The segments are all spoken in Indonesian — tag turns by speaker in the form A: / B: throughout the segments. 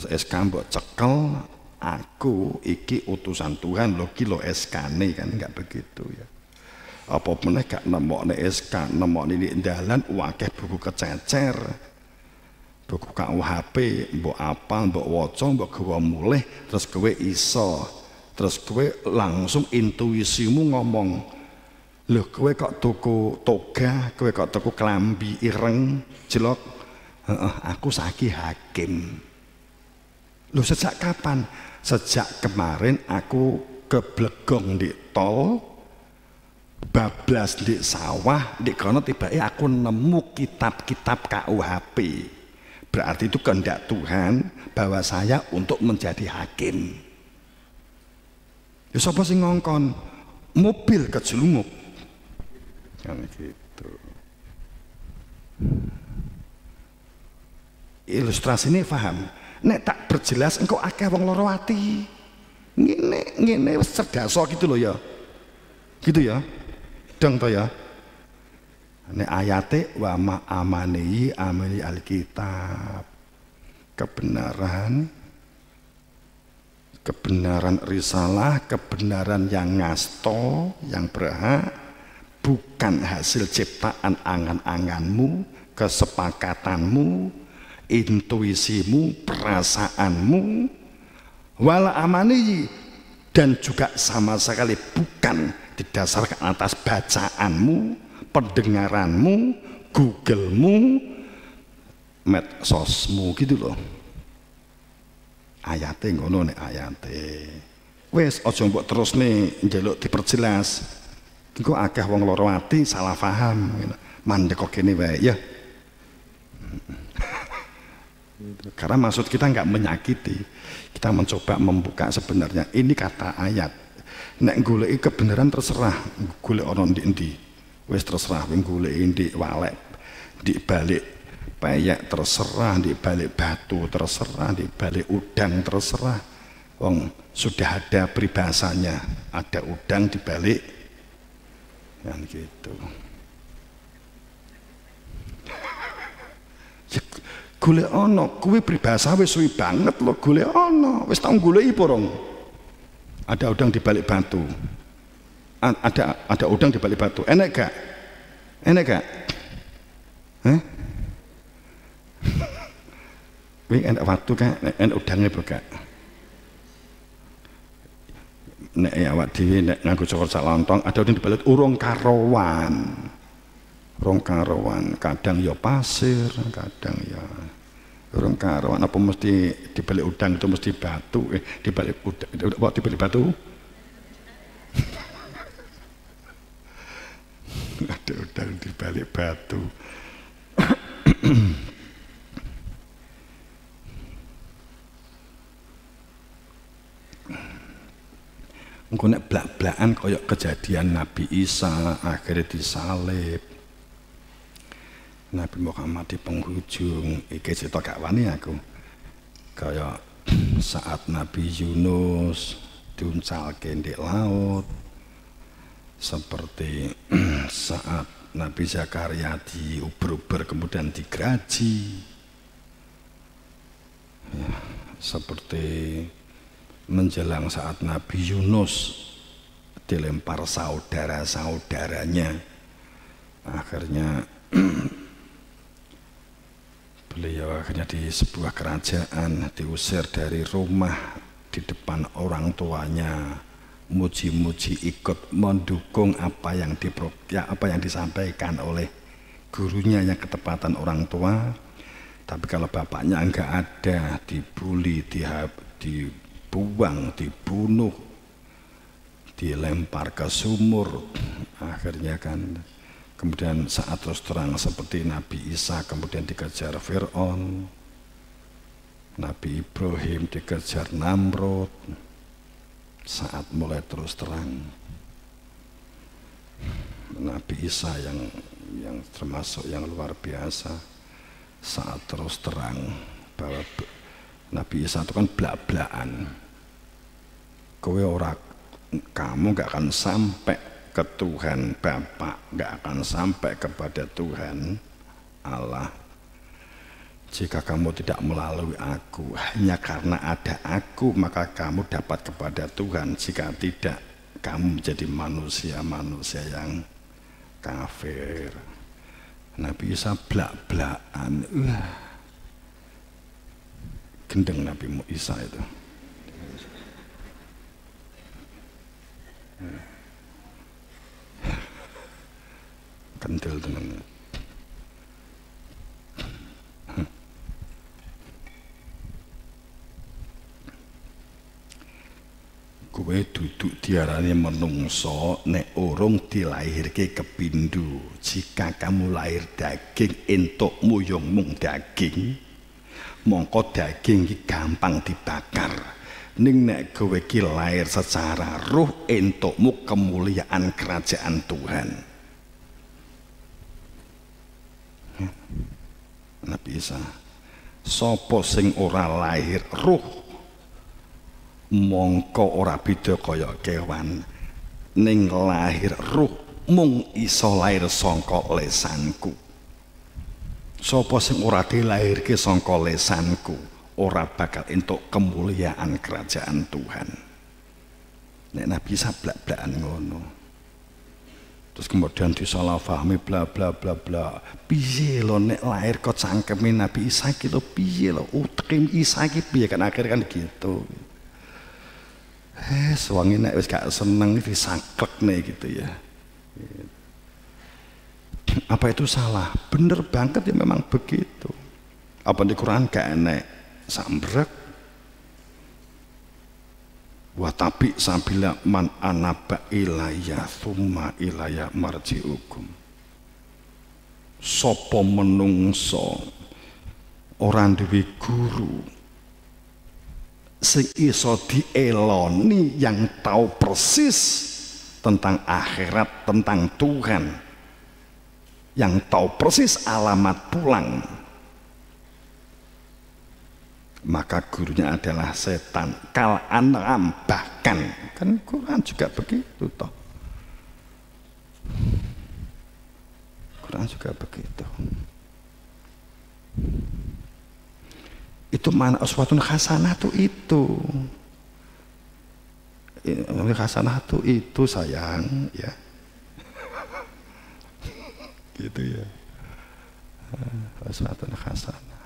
A: SK mbok cekel, aku iki utusan Tuhan lho, ki lho SK-ne kan, enggak begitu ya. Apa meneh gak nemokne SK, nemokne di dalan akeh buku kececer. Buku KUHP, mbok apal, mbok waca, mbok gawa mulih, terus kowe iso. Terus kowe langsung intuisimu ngomong, lho kowe kok tuku toga, kowe kok tuku klambi ireng, jelok. Aku saiki hakim. Lho sejak kapan? Sejak kemarin aku keblegong di tol, bablas di sawah, di kono tiba aku nemu kitab-kitab KUHP. Berarti itu kehendak Tuhan bahwa saya untuk menjadi hakim. Ya sapa sing ngongkon? Mobil kejelungup. Kan gitu. Ilustrasi ini paham? Nek tak berjelas engkau akeh wong loro ati. Ngene wis cerdaso gitu loh ya. Gitu ya. Dong to ya. Nek ayate wa ma amani alkitab. Kebenaran risalah, kebenaran yang ngasto, yang berhak, bukan hasil ciptaan angan-anganmu, kesepakatanmu, intuisimu, perasaanmu, wala amani, dan juga sama sekali bukan didasarkan atas bacaanmu, pendengaranmu, googlemu, medsosmu gitu loh. Ayate ngono nek ayate. Wes aja mbok terusne njaluk diperjelas. Engko akeh wong loro ati salah paham. Mandek kok kene wae ya. Karena maksud kita nggak menyakiti. Kita mencoba membuka sebenarnya ini kata ayat. Nek goleki kebenaran terserah, golek ana ndi-ndi. Wis terserah wing goleki ndi walek, di balik peyek terserah, di balik batu terserah, di balik udang terserah. Wong sudah ada peribahasanya, ada udang di balik kan gitu. Golek ana, kuwi peribahasa wis suwi banget lho, golek ana. Wis tau goleki porong. Ada udang di balik batu. Ada udang di balik batu. Enak gak? Enak gak? Hah? Wih enak waktu kan, enak udangnya buka. Nek ya awak dhewe nek nganggo cokor sak lontong, ada udang di balik urung karawan. Urung karawan, kadang ya pasir, kadang ya urung karawan. Apa mesti di balik udang itu mesti batu? Di balik udang, di balik batu? Ada udang di balik batu. Engko nek blak-blakan kaya kejadian Nabi Isa akhirnya disalib. Nabi Muhammad di penghujung iki cerita gak wani aku. Kaya saat Nabi Yunus diuncalke di laut. Seperti saat Nabi Zakaria diuber-uber kemudian digeraji. Ya, seperti menjelang saat Nabi Yunus dilempar saudara-saudaranya, akhirnya beliau akhirnya di sebuah kerajaan diusir dari rumah, di depan orang tuanya muji-muji ikut mendukung apa yang disampaikan oleh gurunya yang ketepatan orang tua. Tapi kalau bapaknya enggak ada, dibully, dibuang, dibunuh, dilempar ke sumur, akhirnya kan kemudian saat terus terang seperti Nabi Isa kemudian dikejar Fir'aun, Nabi Ibrahim dikejar Namrud. Saat mulai terus terang Nabi Isa yang termasuk yang luar biasa, saat terus terang bahwa Nabi Isa itu kan belak-belakan. Kamu gak akan sampai ke Tuhan Bapa, gak akan sampai kepada Tuhan Allah Jika kamu tidak melalui aku, hanya karena ada aku, maka kamu dapat kepada Tuhan. Jika tidak, kamu menjadi manusia-manusia yang kafir. Nabi Isa blak-blakan. Gendeng Nabi Isa itu. Kendel tenan. Kowe duduk diarani menungso nek urung dilahirke kepindho. Jika kamu lahir daging entukmu yo mung daging, mongko daging iki gampang dibakar. Ning nek kowe iki lahir secara ruh, entukmu kemuliaan kerajaan Tuhan. Nabi Isa, sapa sing ora lahir ruh, mongko ora beda kaya kewan. Ning lahir ruh mung iso lahir saka lesanku. Sapa sing ora dilahirke saka lesanku ora bakal entuk kemuliaan kerajaan Tuhan. Nek Nabi Isa blak-blakan ngono. Terus kemudian disalahfahami bla bla bla bla. Piye lho nek lahir kok cangkeme Nabi Isa iki lho piye lho utrim Isa iki piye kan akhir kan gitu. Sewangi nek wis gak seneng disaklekne gitu ya. Apa itu salah? Bener banget ya, memang begitu. Apa di Quran gak enek sambrek? Wa tapi sabila man anaba ilayya thumma ilayya marji'ukum. Sapa menungso ora duwe guru sing iso dieloni, yang tahu persis tentang akhirat, tentang Tuhan, yang tahu persis alamat pulang, maka gurunya adalah setan. Kal an'am, bahkan kan Quran juga begitu toh. Quran juga begitu. Itu mana uswatun hasanah tuh itu. Hasanah tuh itu sayang ya. Gitu ya. Uswatun hasanah.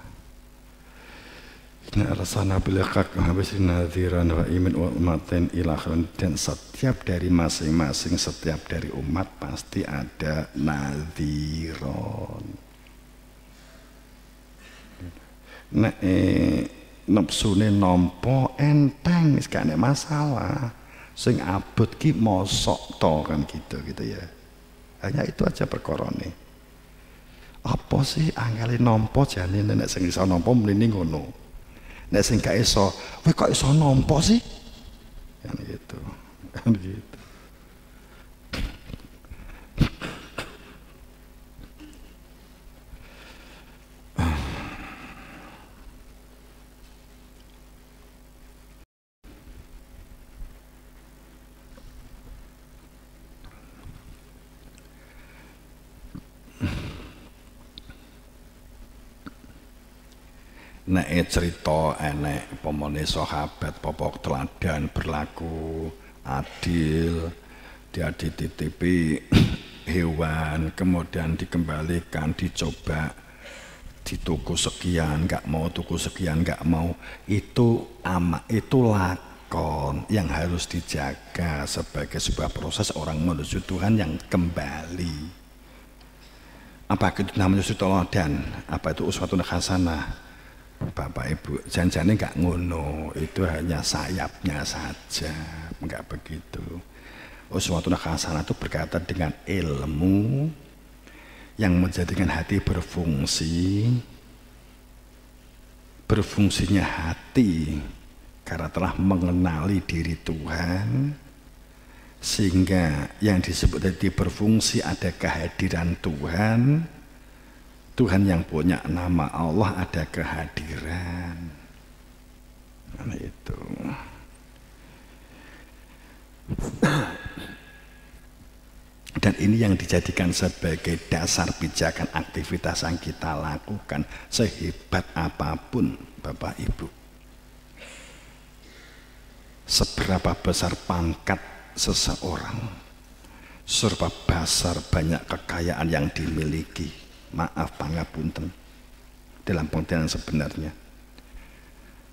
A: Inna arsalna bil haqqi nadhiran wa imin wa umatin ila akhirin. Dan setiap dari masing-masing, setiap dari umat pasti ada nadhiron. Nek nepsune nampa enteng wis gak masalah. Sing abot ki mosok to kan gitu ya. Hanya itu aja perkorone. Apa sih angele nampa jane nek sing iso nampa mrene ngono. Nek sing gak iso, kowe kok iso nampa sih? Kan gitu. Kan gitu. Nek cerita enek pomone sahabat popok teladan berlaku adil, dia dititipi hewan kemudian dikembalikan, dicoba dituku sekian nggak mau, tuku sekian nggak mau, itu lakon yang harus dijaga sebagai sebuah proses orang menuju Tuhan yang kembali. Apa itu namanya teladan? Apa itu uswatun hasanah? Bapak Ibu, janjane nggak ngono, itu hanya sayapnya saja, nggak begitu. Uswatun hasanah itu berkaitan dengan ilmu yang menjadikan hati berfungsi. Berfungsinya hati karena telah mengenali diri Tuhan, sehingga yang disebut tadi berfungsi ada kehadiran Tuhan. Tuhan yang punya nama Allah, ada kehadiran. Nah itu. Dan ini yang dijadikan sebagai dasar pijakan aktivitas yang kita lakukan sehebat apapun Bapak Ibu. Seberapa besar pangkat seseorang, seberapa besar banyak kekayaan yang dimiliki, maaf pangapunten, dalam pengertian sebenarnya,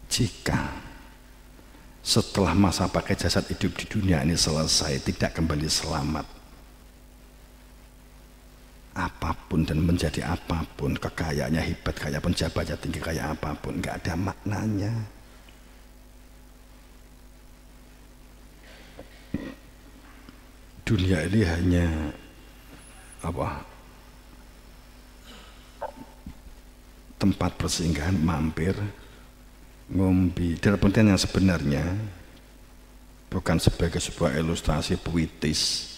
A: jika setelah masa pakai jasad hidup di dunia ini selesai tidak kembali selamat, apapun dan menjadi apapun, kekayaannya hebat kayak penjabatnya tinggi kayak apapun, nggak ada maknanya. Dunia ini hanya tempat persinggahan, mampir, ngombe. Dalam pengertian yang sebenarnya bukan sebagai sebuah ilustrasi puitis,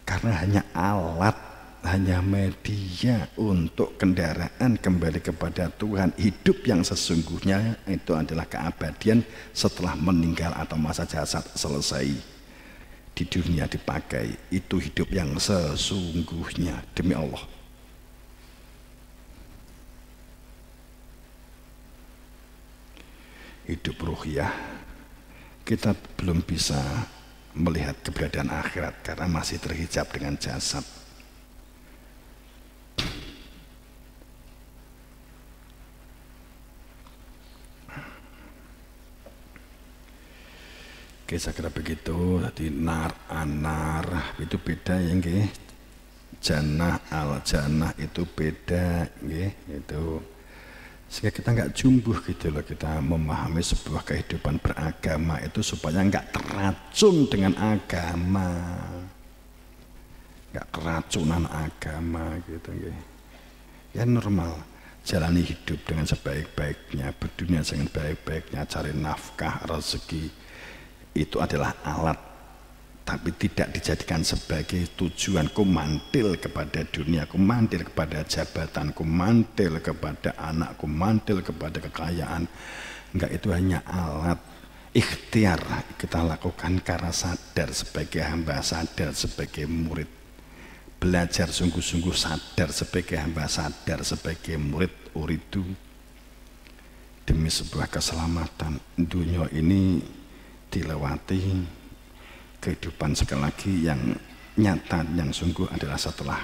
A: karena hanya alat, hanya media untuk kendaraan kembali kepada Tuhan. Hidup yang sesungguhnya itu adalah keabadian setelah meninggal atau masa jasad selesai di dunia dipakai. Itu hidup yang sesungguhnya, demi Allah. Hidup ruhiyah kita belum bisa melihat keberadaan akhirat karena masih terhijab dengan jasad. Oke, saya kira begitu. Jadi nar anar itu beda ya nggih. Jannah al jannah itu beda nggih, itu. Sehingga kita nggak jumbuh gitu loh, kita memahami sebuah kehidupan beragama itu supaya nggak terracun dengan agama, nggak keracunan agama gitu nggih. Ya normal, jalani hidup dengan sebaik-baiknya, berdunia dengan baik-baiknya, cari nafkah, rezeki. Itu adalah alat, tapi tidak dijadikan sebagai tujuan. Ku mantil kepada dunia, ku mantil kepada jabatan, ku mantil kepada anak, ku mantil kepada kekayaan. Enggak, itu hanya alat. Ikhtiar kita lakukan karena sadar sebagai hamba, sadar sebagai murid. Belajar sungguh-sungguh, sadar sebagai hamba, sadar sebagai murid. Uridu demi sebuah keselamatan dunia ini dilewati, kehidupan sekali lagi yang nyata, yang sungguh adalah setelah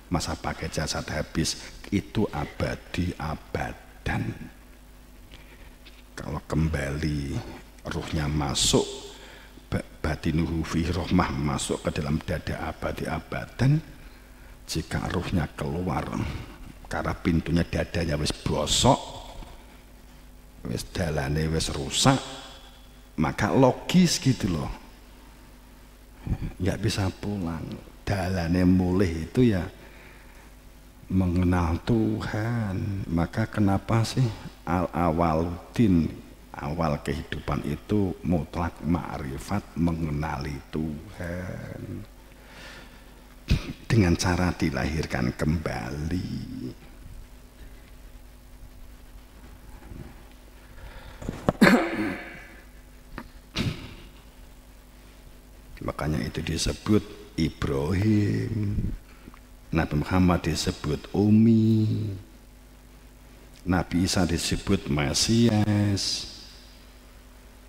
A: masa pakai jasad habis, itu abadi abadan. Kalau kembali ruhnya masuk, batinuhu fi rohmah, masuk ke dalam dada abadi abadan. Jika ruhnya keluar karena pintunya dadanya wis bosok, wis dalane wis rusak, maka logis gitu loh, nggak bisa pulang. Dalane mulih itu ya mengenal Tuhan. Maka kenapa sih al-awaludin, awal kehidupan itu mutlak ma'rifat, mengenali Tuhan dengan cara dilahirkan kembali. Makanya itu disebut Ibrahim, Nabi Muhammad disebut Umi, Nabi Isa disebut Mesias,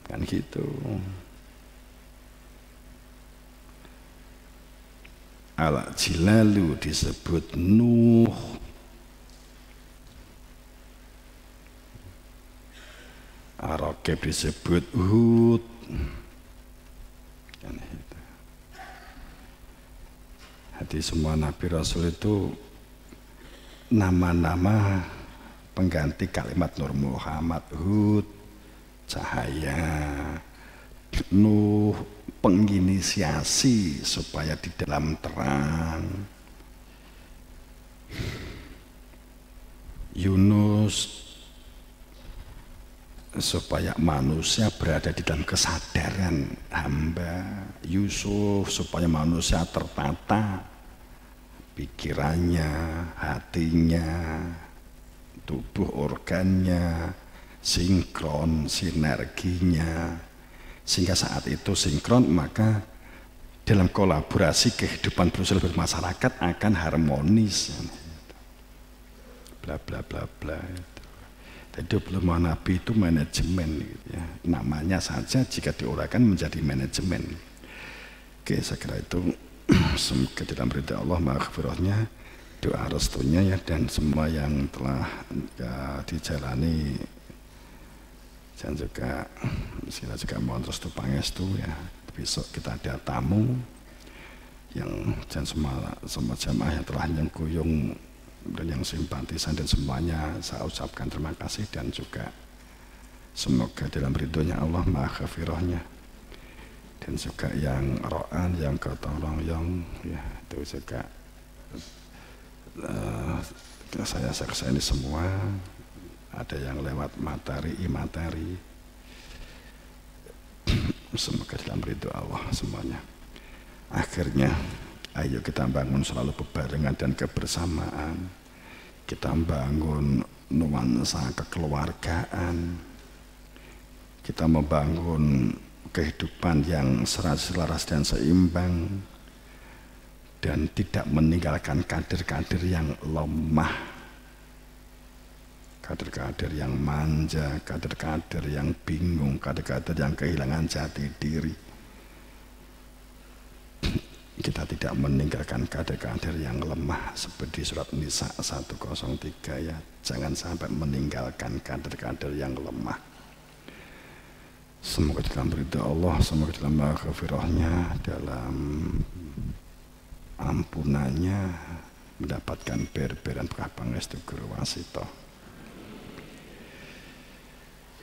A: kan gitu. Al-Jilalu disebut Nuh, Ar-Raqib disebut Hud. Jadi semua Nabi Rasul itu nama-nama pengganti kalimat Nur Muhammad. Hud cahaya, Nuh penginisiasi supaya di dalam terang, Yunus supaya manusia berada di dalam kesadaran hamba, Yusuf supaya manusia tertata pikirannya, hatinya, tubuh organnya, sinkron, sinerginya, sehingga saat itu sinkron maka dalam kolaborasi kehidupan bersosial bermasyarakat akan harmonis. Bla bla bla bla. Jadi belum Nabi itu manajemen gitu ya. Namanya saja jika diuraikan menjadi manajemen. Oke, saya kira itu semoga dalam ridha Allah maghfirahnya, doa restunya ya, dan semua yang telah ya, dijalani, dan juga sila juga mohon restu pangestu ya. Besok kita ada tamu yang dan semua jamaah yang telah nyengkuyung dan yang simpatisan dan semuanya saya ucapkan terima kasih, dan juga semoga dalam ridhonya Allah maghfirahnya, dan juga yang ro'an, yang gotong royong ya, itu juga saya saksikan semua, ada yang lewat materi imateri, semoga dalam ridho Allah semuanya. Akhirnya ayo kita bangun selalu bebarengan dan kebersamaan, kita bangun nuansa kekeluargaan, kita membangun kehidupan yang selaras dan seimbang, dan tidak meninggalkan kader-kader yang lemah, kader-kader yang manja, kader-kader yang bingung, kader-kader yang kehilangan jati diri. Kita tidak meninggalkan kader-kader yang lemah seperti surat Nisa 103 ya. Jangan sampai meninggalkan kader-kader yang lemah. Semoga dalam ridha Allah, semoga dalam maghfirahnya, dalam ampunannya mendapatkan berberan berkah pangestu guru wasito.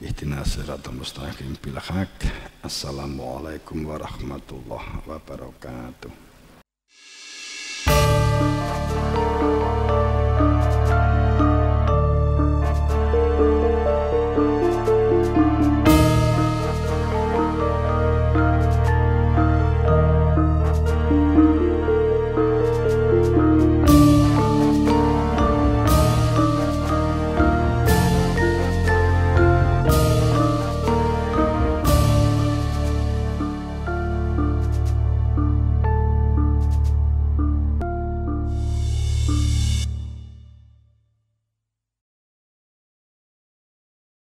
A: Ihdinas siratal mustaqim bil haq. Assalamualaikum warahmatullahi wabarakatuh.